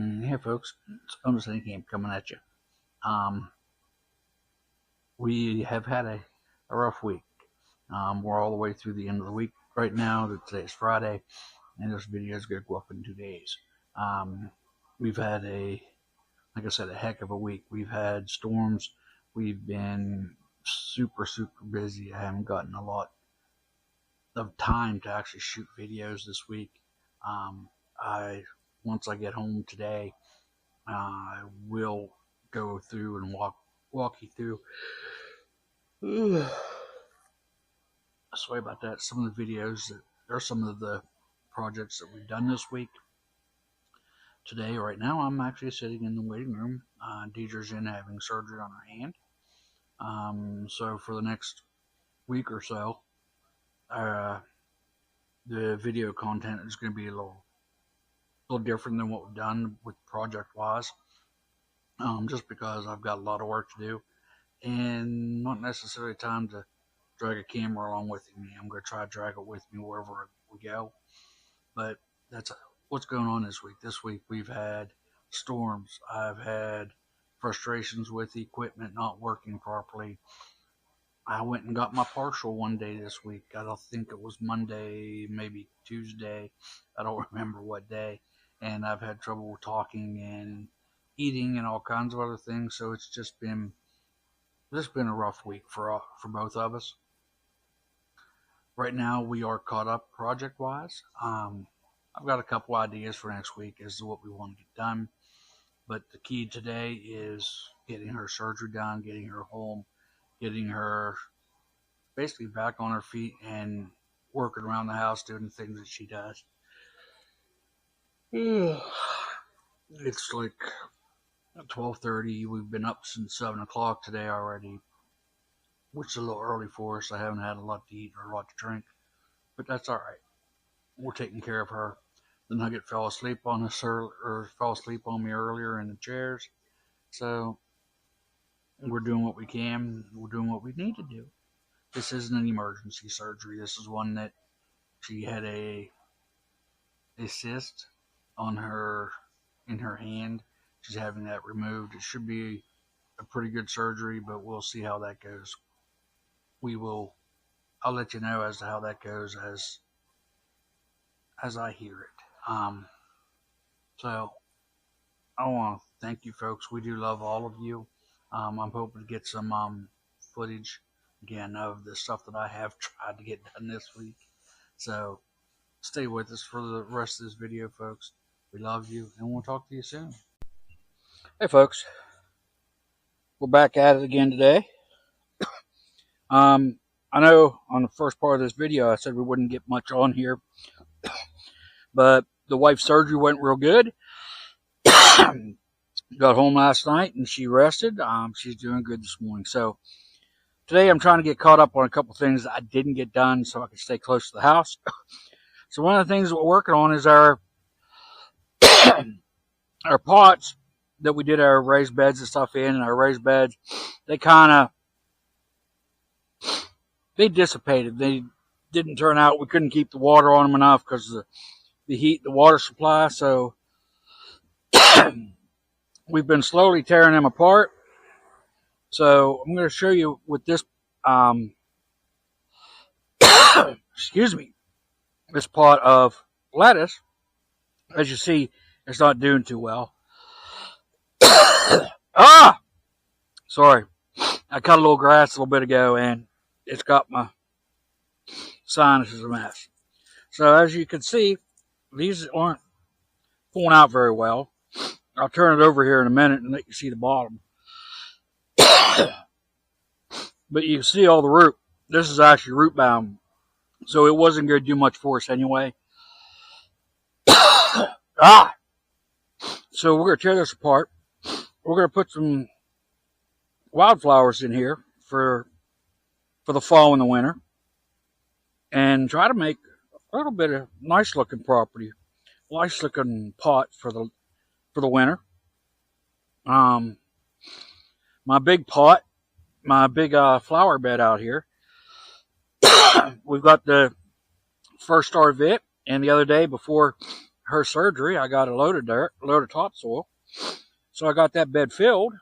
Hey folks, it's Bonus Any Game coming at you. We have had a rough week. We're all the way through the end of the week right now. Today's Friday, and this video is going to go up in 2 days. We've had like I said, a heck of a week. We've had storms. We've been super busy. I haven't gotten a lot of time to actually shoot videos this week. Once I get home today, I will go through and walk you through. Sorry about that. Some of the videos are some of the projects that we've done this week. Today, right now, I'm actually sitting in the waiting room. Deidre's in having surgery on her hand. So for the next week or so, the video content is going to be a little different than what we've done with project-wise. Just because I've got a lot of work to do and not necessarily time to drag a camera along with me. I'm going to try to drag it with me wherever we go. But that's what's going on this week. This week we've had storms. I've had frustrations with equipment not working properly. I went and got my partial one day this week. I don't think it was Monday, maybe Tuesday. I don't remember what day. And I've had trouble talking and eating and all kinds of other things. So it's just been a rough week for both of us. Right now we are caught up project-wise. I've got a couple ideas for next week as to what we want to get done. But the key today is getting her surgery done, getting her home, getting her basically back on her feet and working around the house, doing the things that she does. It's like 12:30. We've been up since 7 o'clock today already, which is a little early for us. I haven't had a lot to eat or a lot to drink, but that's all right. We're taking care of her. The Nugget fell asleep on us fell asleep on me earlier in the chairs, so we're doing what we can. We're doing what we need to do. This isn't an emergency surgery. This is one that she had a cyst in her hand. She's having that removed. It should be a pretty good surgery, but we'll see how that goes. I'll let you know as to how that goes as I hear it. So I want to thank you folks. We do love all of you. I'm hoping to get some footage again of the stuff that I have tried to get done this week. So stay with us for the rest of this video, folks. We love you, and we'll talk to you soon. Hey, folks. We're back at it again today. I know on the first part of this video I said we wouldn't get much on here, but the wife's surgery went real good. Got home last night and she rested. She's doing good this morning. So today I'm trying to get caught up on a couple things that I didn't get done so I can stay close to the house. So one of the things that we're working on is our pots that we did our raised beds and stuff in, and our raised beds, they dissipated. They didn't turn out. We couldn't keep the water on them enough because of the heat, the water supply. So we've been slowly tearing them apart. So I'm going to show you with this, excuse me, this pot of lettuce. As you see, it's not doing too well. Sorry. I cut a little grass a little bit ago and it's got my sinuses a mess. So as you can see, these aren't pulling out very well. I'll turn it over here in a minute and let you see the bottom. But you can see all the root. This is actually root bound. So it wasn't going to do much for us anyway. So we're going to tear this apart. We're going to put some wildflowers in here for the fall and the winter, and try to make a little bit of nice looking property, nice looking pot for the winter. My big pot, my big flower bed out here. We've got the First Star Vit, and the other day before her surgery, I got a load of topsoil. So I got that bed filled.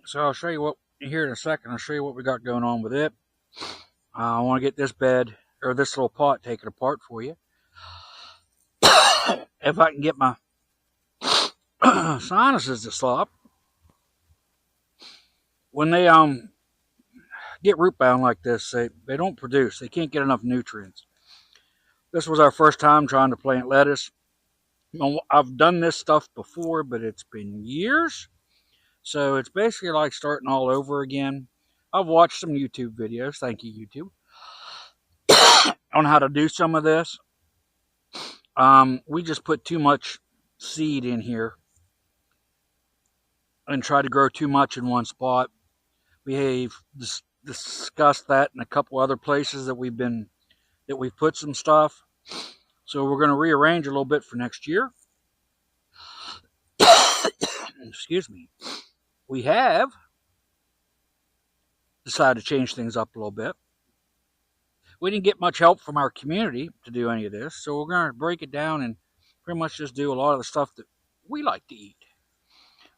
So I'll show you what here in a second. I'll show you what we got going on with it. I want to get this bed or this little pot taken apart for you. If I can get my sinuses to stop. When they get root bound like this, they don't produce. They can't get enough nutrients. This was our first time trying to plant lettuce. I've done this stuff before, but it's been years. So it's basically like starting all over again. I've watched some YouTube videos, thank you YouTube, on how to do some of this. We just put too much seed in here and try to grow too much in one spot. We've discussed that in a couple other places that we've put some stuff. So we're going to rearrange a little bit for next year. Excuse me. We have decided to change things up a little bit. We didn't get much help from our community to do any of this, so we're going to break it down and pretty much just do a lot of the stuff that we like to eat.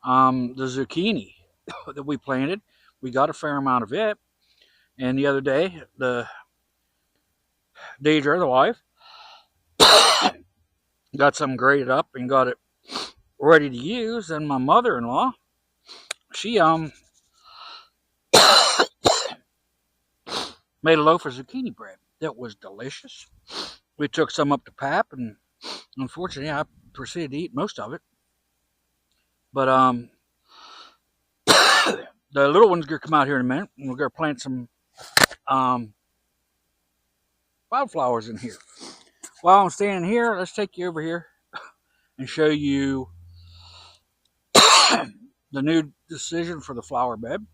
The zucchini that we planted, we got a fair amount of it. And the other day, Deidre, the wife, got some grated up and got it ready to use. And my mother-in-law, she made a loaf of zucchini bread that was delicious. We took some up to Pap, and unfortunately, I proceeded to eat most of it. But the little one's gonna come out here in a minute, and we're gonna plant some wildflowers in here. While I'm standing here, let's take you over here and show you the new decision for the flower bed.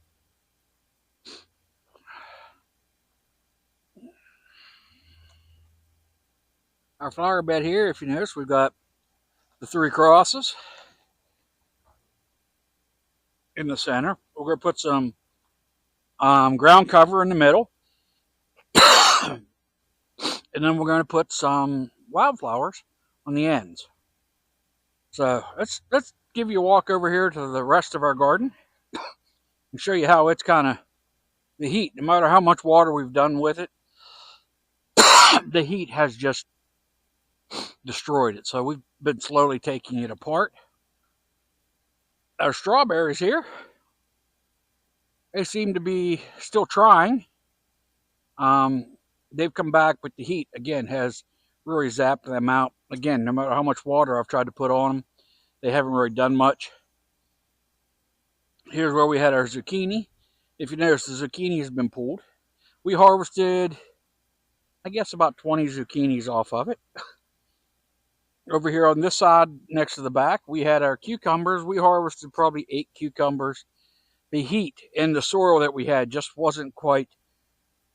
Our flower bed here, if you notice, we've got the 3 crosses in the center. We're going to put some ground cover in the middle. And then we're going to put some wildflowers on the ends. So let's give you a walk over here to the rest of our garden and show you how it's kind of the heat. No matter how much water we've done with it, the heat has just destroyed it. So we've been slowly taking it apart. Our strawberries here, they seem to be still trying. They've come back, but the heat, again, has really zapped them out. Again, no matter how much water I've tried to put on them, they haven't really done much. Here's where we had our zucchini. If you notice, the zucchini has been pulled. We harvested, I guess, about 20 zucchinis off of it. Over here on this side, next to the back, we had our cucumbers. We harvested probably 8 cucumbers. The heat in the soil that we had just wasn't quite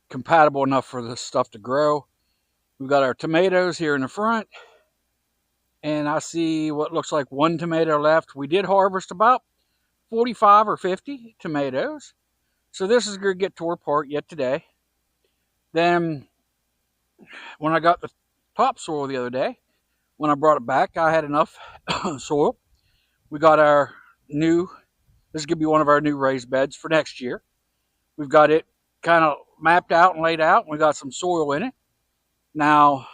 compatible enough for this stuff to grow. We've got our tomatoes here in the front, and I see what looks like 1 tomato left. We did harvest about 45 or 50 tomatoes, so this is going to get tore apart yet today. Then when I got the topsoil the other day, when I brought it back, I had enough soil. We got our new, this is going to be one of our new raised beds for next year. We've got it kind of mapped out and laid out. We got some soil in it. Now,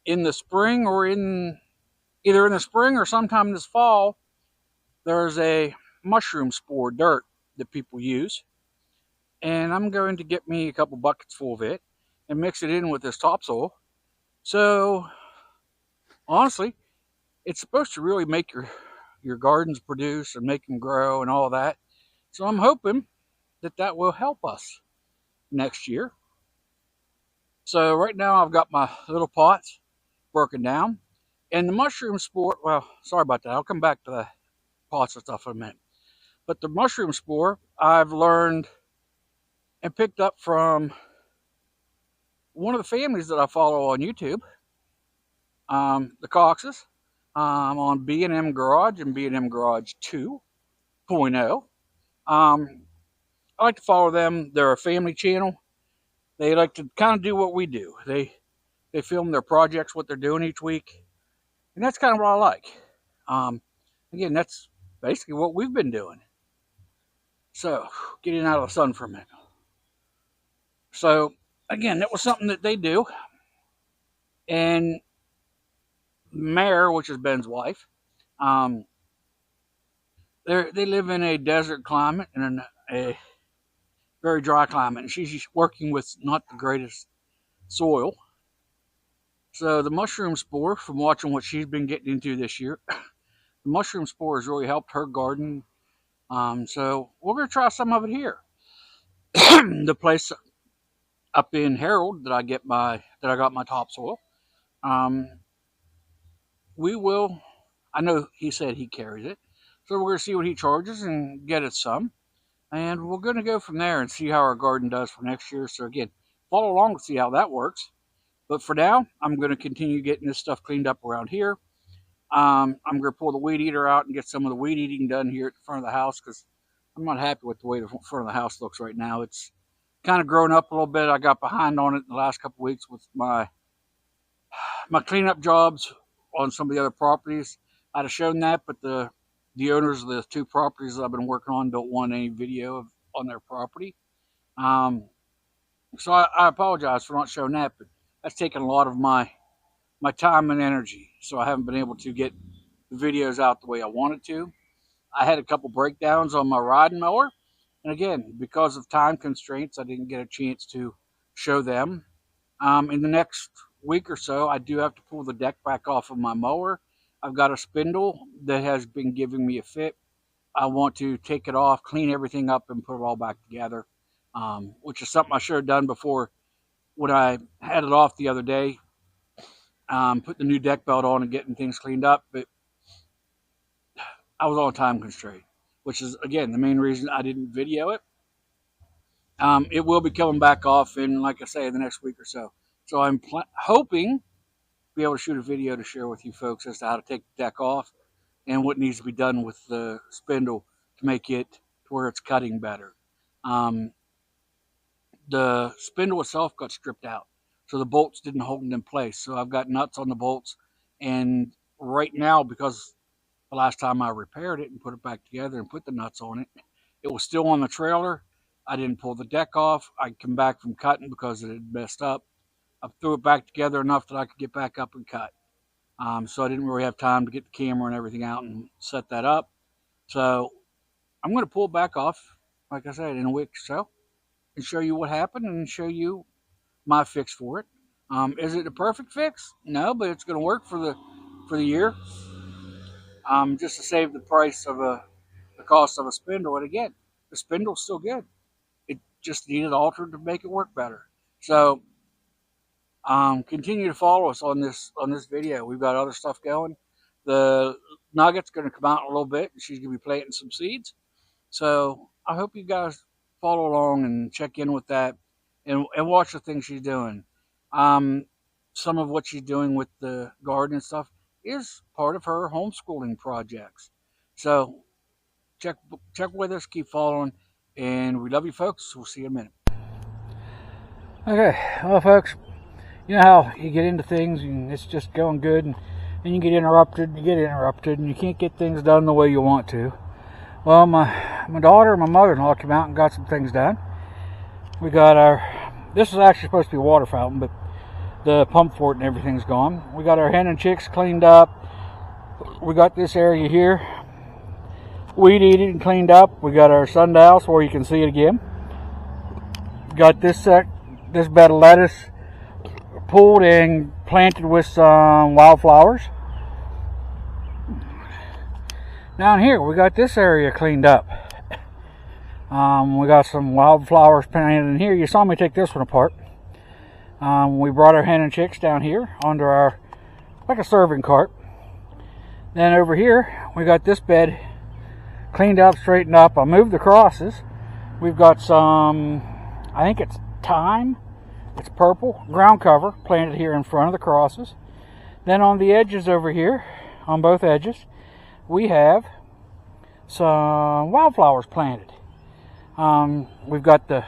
in the spring or either in the spring or sometime this fall, there's a mushroom spore dirt that people use. And I'm going to get me a couple buckets full of it and mix it in with this topsoil. So, honestly, it's supposed to really make your gardens produce and make them grow and all that. So I'm hoping that will help us next year. So right now I've got my little pots broken down. And the mushroom spore, well, sorry about that. I'll come back to the pots and stuff in a minute. But the mushroom spore, I've learned and picked up from one of the families that I follow on YouTube, the Coxes, on B&M Garage and B&M Garage 2.0. I like to follow them. They're a family channel. They like to kind of do what we do. They film their projects, what they're doing each week. And that's kind of what I like. Again, that's basically what we've been doing. So, getting out of the sun for a minute. So, again, that was something that they do. And Mare, which is Ben's wife, um, they live in a desert climate and a very dry climate. And she's working with not the greatest soil. So, the mushroom spore, from watching what she's been getting into this year, the mushroom spore has really helped her garden. So, we're going to try some of it here. The place up in Harold that I got my topsoil. We will. I know he said he carries it, so we're gonna see what he charges and get it some, and we're gonna go from there and see how our garden does for next year. So again, follow along to see how that works. But for now, I'm gonna continue getting this stuff cleaned up around here. I'm gonna pull the weed eater out and get some of the weed eating done here at the front of the house because I'm not happy with the way the front of the house looks right now. It's kind of grown up a little bit. I got behind on it in the last couple of weeks with my cleanup jobs on some of the other properties. I'd have shown that, but the owners of the two properties that I've been working on don't want any video on their property. So I apologize for not showing that, but that's taken a lot of my time and energy. So I haven't been able to get the videos out the way I wanted to. I had a couple breakdowns on my riding mower. And again, because of time constraints, I didn't get a chance to show them. In the next week or so, I do have to pull the deck back off of my mower. I've got a spindle that has been giving me a fit. I want to take it off, clean everything up, and put it all back together, which is something I should have done before when I had it off the other day. Put the new deck belt on and getting things cleaned up, but I was on a time constraint, which is, again, the main reason I didn't video it. It will be coming back off in, like I say, the next week or so. So I'm hoping to be able to shoot a video to share with you folks as to how to take the deck off and what needs to be done with the spindle to make it to where it's cutting better. The spindle itself got stripped out, so the bolts didn't hold it in place. So I've got nuts on the bolts, and right now, because the last time I repaired it and put it back together and put the nuts on it, it was still on the trailer. I didn't pull the deck off. I come back from cutting because it had messed up. I threw it back together enough that I could get back up and cut. So I didn't really have time to get the camera and everything out and set that up. So I'm going to pull it back off, like I said, in a week or so, and show you what happened and show you my fix for it. Is it a perfect fix? No, but it's going to work for the year. Just to save the price of the cost of a spindle. And again, the spindle's still good. It just needed altered to make it work better. So continue to follow us on this video. We've got other stuff going. The Nugget's going to come out in a little bit, and she's going to be planting some seeds. So I hope you guys follow along and check in with that and watch the things she's doing. Some of what she's doing with the garden and stuff is part of her homeschooling projects. So check with us, keep following, and we love you folks. We'll see you in a minute. Okay, well folks, you know how you get into things and it's just going good and you get interrupted and you can't get things done the way you want to. Well, my daughter and my mother-in-law came out and got some things done. We got this is actually supposed to be a water fountain, but the pump for it and everything's gone. We got our hen and chicks cleaned up. We got this area here weed eated and cleaned up. We got our sundials where you can see it again. Got this bed of lettuce pulled and planted with some wildflowers. Down here we got this area cleaned up. We got some wildflowers planted in here. You saw me take this one apart. We brought our hen and chicks down here under our, like a serving cart. Then over here we got this bed cleaned up, straightened up. I moved the crosses. We've got some, I think it's thyme, it's purple, ground cover planted here in front of the crosses. Then on the edges over here, on both edges, we have some wildflowers planted. We've got the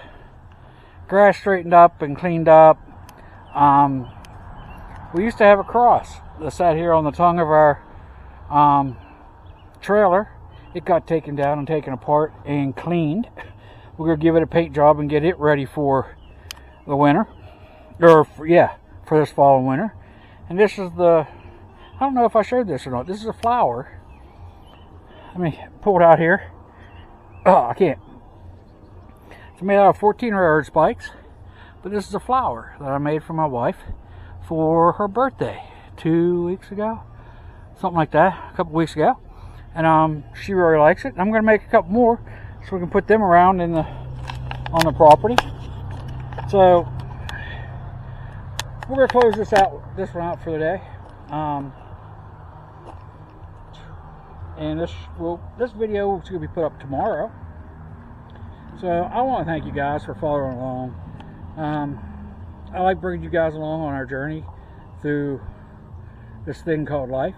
grass straightened up and cleaned up. we used to have a cross that sat here on the tongue of our trailer. It got taken down and taken apart and cleaned. We're going to give it a paint job and get it ready for the winter. Or, for this fall and winter. And this is the, I don't know if I showed this or not. This is a flower. Let me pull it out here. Oh, I can't. It's made out of 14 railroad spikes. But this is a flower that I made for my wife for her birthday 2 weeks ago. Something like that, a couple weeks ago. And she really likes it. I'm going to make a couple more so we can put them around on the property. So we're going to close this one out for the day. And this video is going to be put up tomorrow. So I want to thank you guys for following along. I like bringing you guys along on our journey through this thing called life.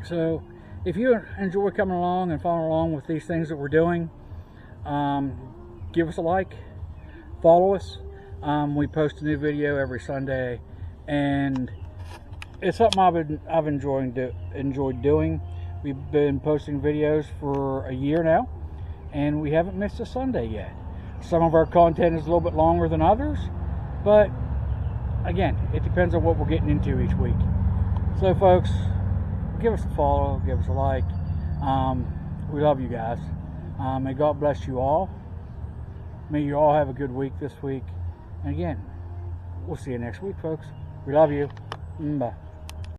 So if you enjoy coming along and following along with these things that we're doing, give us a like, follow us. We post a new video every Sunday, and it's something I've enjoyed doing. We've been posting videos for a year now, and we haven't missed a Sunday yet. Some of our content is a little bit longer than others, but again, it depends on what we're getting into each week. So folks, give us a follow, give us a like. We love you guys. May God bless you all. May you all have a good week this week. And again, we'll see you next week, folks. We love you. Bye.